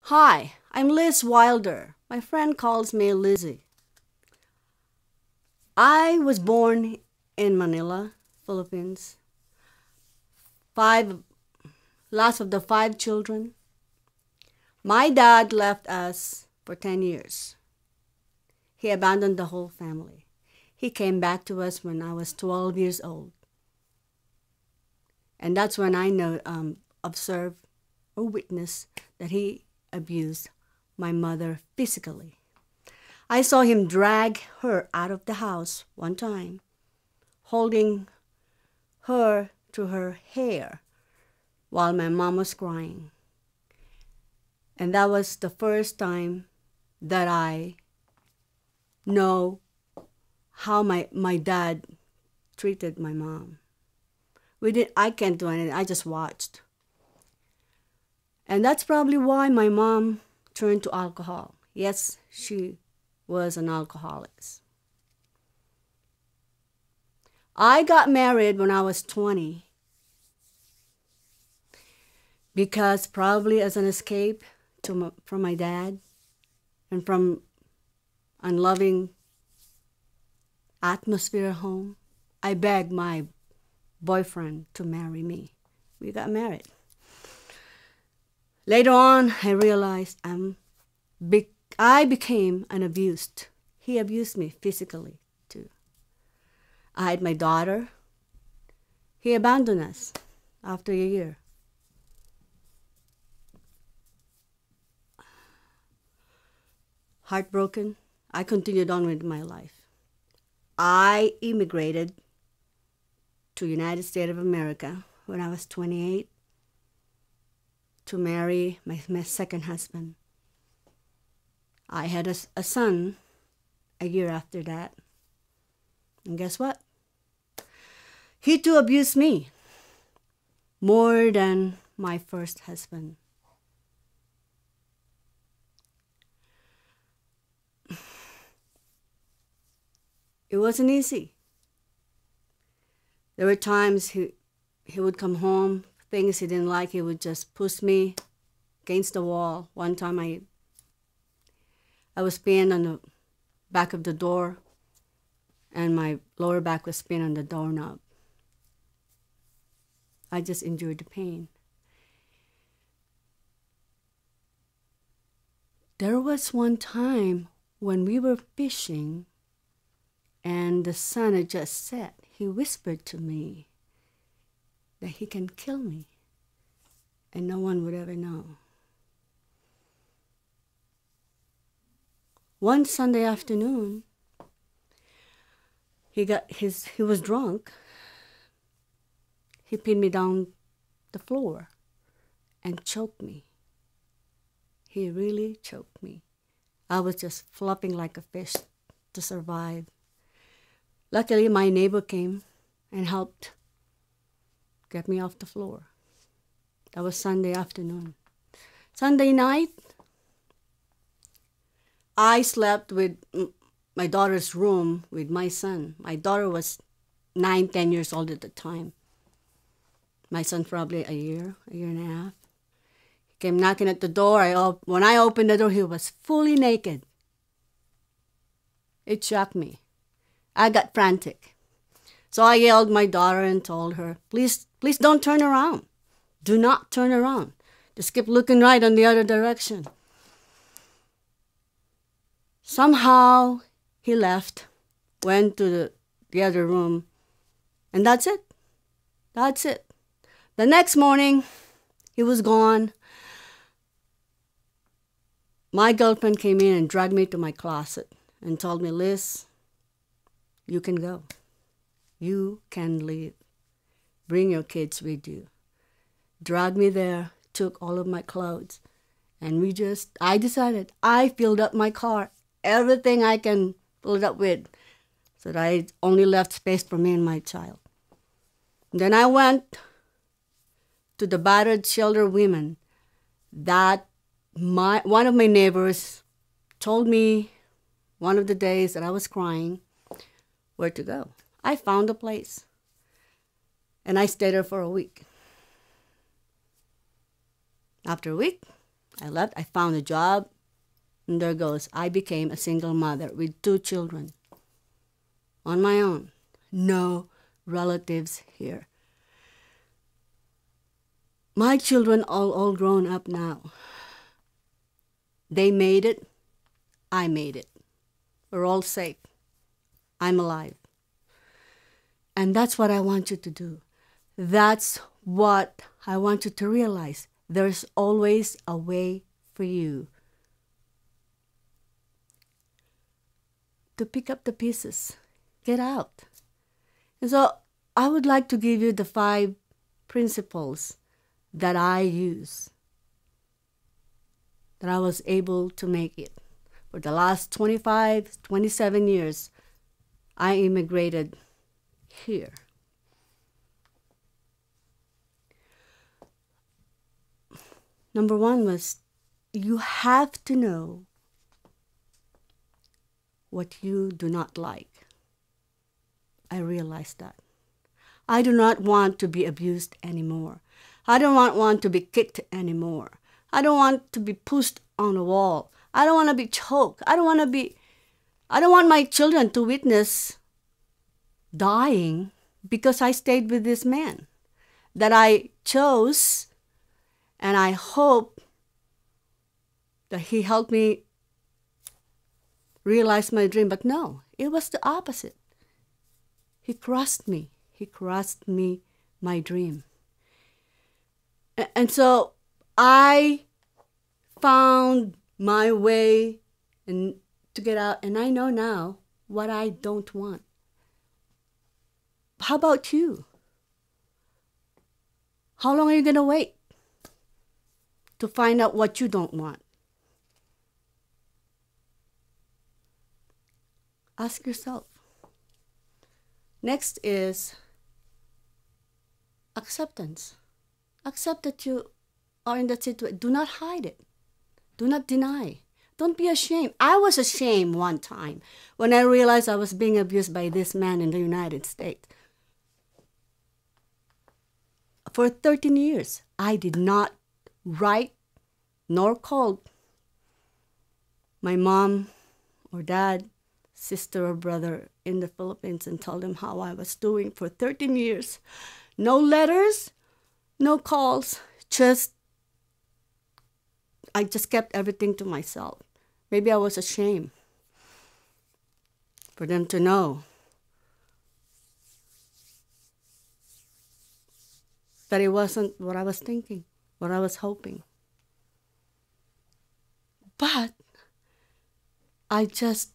Hi, I'm Liz Wilder. My friend calls me Lizzie. I was born in Manila, Philippines. Five, last of the five children. My dad left us for 10 years. He abandoned the whole family. He came back to us when I was 12 years old. And that's when I observed or witnessed that he abused my mother physically. I saw him drag her out of the house one time, holding her to her hair while my mom was crying. And that was the first time that I know how my dad treated my mom. I can't do anything. I just watched. And that's probably why my mom turned to alcohol. Yes, she was an alcoholic. I got married when I was 20 because probably as an escape from my dad and from unloving atmosphere at home. I begged my boyfriend to marry me. We got married. Later on, I realized I became an abused. He abused me physically too. I had my daughter. He abandoned us after a year. Heartbroken, I continued on with my life. I immigrated to United States of America when I was 28 to marry my second husband. I had a son a year after that. And guess what? He too abused me more than my first husband. It wasn't easy. There were times he would come home, things he didn't like, he would just push me against the wall. One time I was pinned on the back of the door and my lower back was pinned on the doorknob. I just endured the pain. There was one time when we were fishing and the sun had just set. He whispered to me that he can kill me and no one would ever know. One Sunday afternoon, he was drunk. He pinned me down the floor and choked me. He really choked me. I was just flopping like a fish to survive. Luckily, my neighbor came and helped get me off the floor. That was Sunday afternoon. Sunday night, I slept with my daughter's room with my son. My daughter was 9, 10 years old at the time. My son probably a year and a half. He came knocking at the door. When I opened the door, he was fully naked. It shocked me. I got frantic. So I yelled at my daughter and told her, please don't turn around. Do not turn around. Just keep looking right in the other direction. Somehow he left, went to the other room, and that's it. That's it. The next morning, he was gone. My girlfriend came in and dragged me to my closet and told me, Liz, you can go. You can leave. Bring your kids with you. Dragged me there, took all of my clothes, and I decided, I filled up my car, everything I can fill it up with, so that I only left space for me and my child. Then I went to the battered shelter women that one of my neighbors told me one of the days that I was crying where to go. I found a place and I stayed there for a week. After a week, I left, I found a job, and there goes. I became a single mother with 2 children on my own. No relatives here. My children all grown up now. They made it. I made it. We're all safe. I'm alive. And that's what I want you to do. That's what I want you to realize. There's always a way for you to pick up the pieces. Get out. And so I would like to give you the 5 principles that I use, that I was able to make it. For the last 25, 27 years, I immigrated here. Number 1 was, you have to know what you do not like. I realized that. I do not want to be abused anymore. I don't want to be kicked anymore. I don't want to be pushed on a wall. I don't want to be choked. I don't want my children to witness dying because I stayed with this man that I chose, and I hope that he helped me realize my dream. But no, it was the opposite. He crushed me. He crushed me, my dream. And so I found my way to get out, and I know now what I don't want. How about you? How long are you going to wait to find out what you don't want? Ask yourself. Next is acceptance. Accept that you are in that situation. Do not hide it. Do not deny. Don't be ashamed. I was ashamed one time when I realized I was being abused by this man in the United States. For 13 years, I did not write nor call my mom or dad, sister or brother in the Philippines and tell them how I was doing for 13 years. No letters, no calls, I just kept everything to myself. Maybe I was ashamed for them to know that it wasn't what I was thinking, what I was hoping. But I just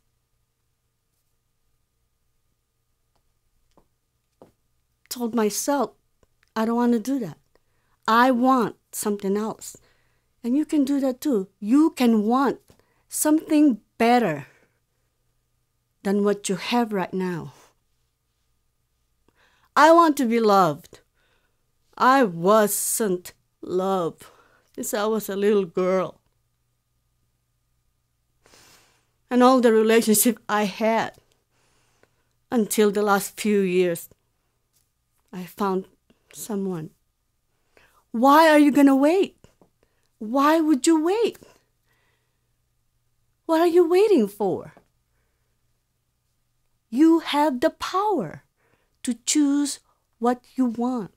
told myself, I don't want to do that. I want something else. And you can do that too. You can want something better than what you have right now. I want to be loved. I wasn't loved since I was a little girl. And all the relationship I had until the last few years, I found someone. Why are you going to wait? Why would you wait? What are you waiting for? You have the power to choose what you want.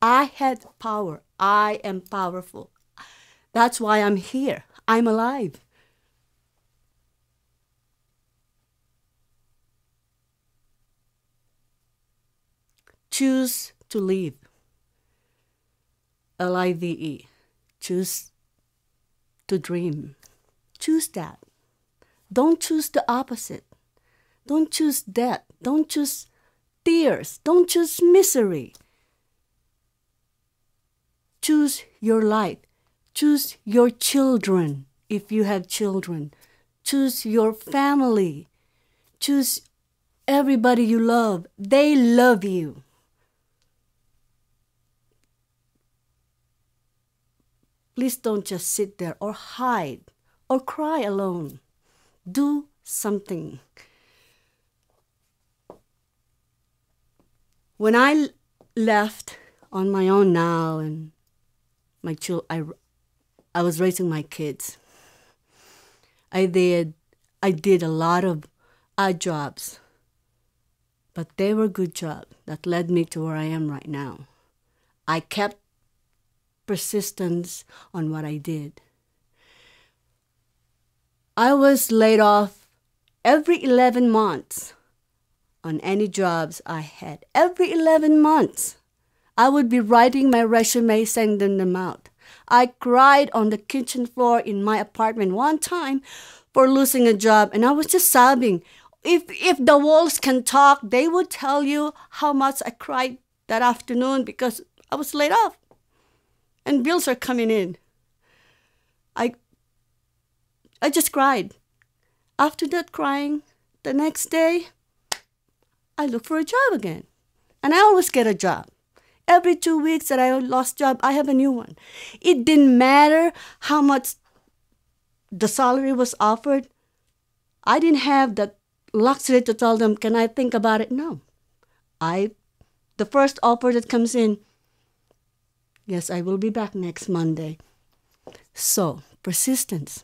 I had power. I am powerful. That's why I'm here. I'm alive. Choose to live. Live. Choose to dream. Choose that. Don't choose the opposite. Don't choose death. Don't choose tears. Don't choose misery. Choose your life. Choose your children if you have children. Choose your family. Choose everybody you love. They love you. Please don't just sit there or hide or cry alone. Do something. When I left on my own now, and my I was raising my kids. I did a lot of odd jobs, but they were good jobs that led me to where I am right now. I kept persistence on what I did. I was laid off every 11 months on any jobs I had. Every 11 months, I would be writing my resume, sending them out. I cried on the kitchen floor in my apartment one time for losing a job, and I was just sobbing. If the walls can talk, they would tell you how much I cried that afternoon because I was laid off and bills are coming in. I just cried. After that crying, the next day, I looked for a job again. And I always get a job. Every 2 weeks that I lost job, I have a new one. It didn't matter how much the salary was offered. I didn't have the luxury to tell them, can I think about it? No. The first offer that comes in, yes, I will be back next Monday. So, persistence.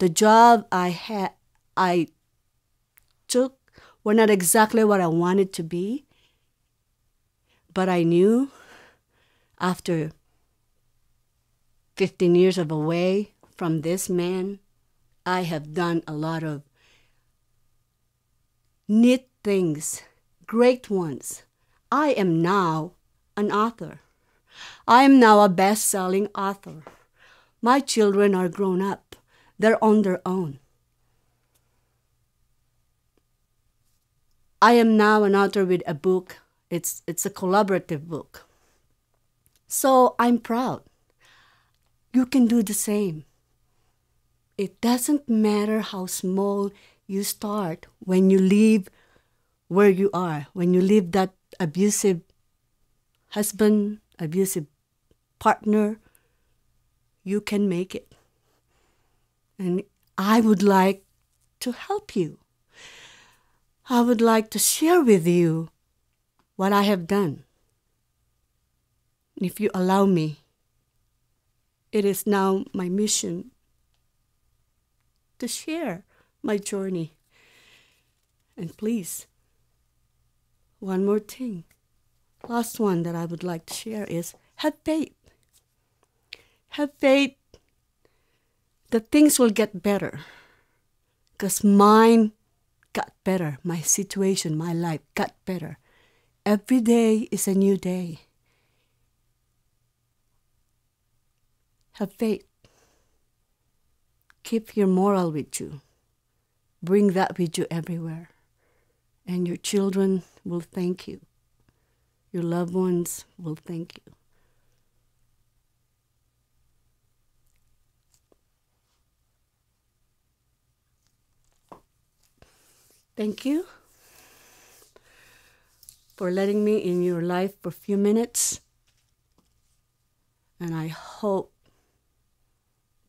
The job I took were not exactly what I wanted to be, but I knew after 15 years of away from this man, I have done a lot of neat things, great ones. I am now an author. I am now a best-selling author. My children are grown up. They're on their own. I am now an author with a book. It's a collaborative book. So I'm proud. You can do the same. It doesn't matter how small you start when you leave where you are, when you leave that abusive husband, abusive partner, you can make it. And I would like to help you. I would like to share with you what I have done. If you allow me, it is now my mission to share my journey. And please, one more thing. Last one that I would like to share is have faith. Have faith that things will get better. Because mine got better. My situation, my life got better. Every day is a new day. Have faith. Keep your moral with you. Bring that with you everywhere. And your children will thank you. Your loved ones will thank you. Thank you for letting me in your life for a few minutes. And I hope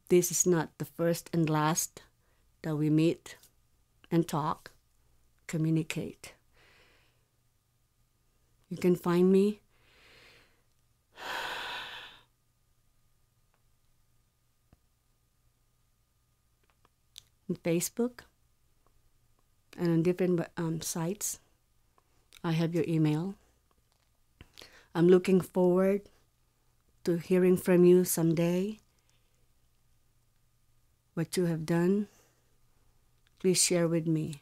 this is not the first and last that we meet and talk, communicate. You can find me on Facebook and on different sites. I have your email. I'm looking forward to hearing from you someday. What you have done, please share with me.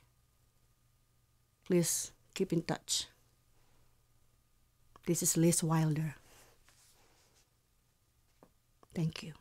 Please keep in touch. This is Liz Wilder. Thank you.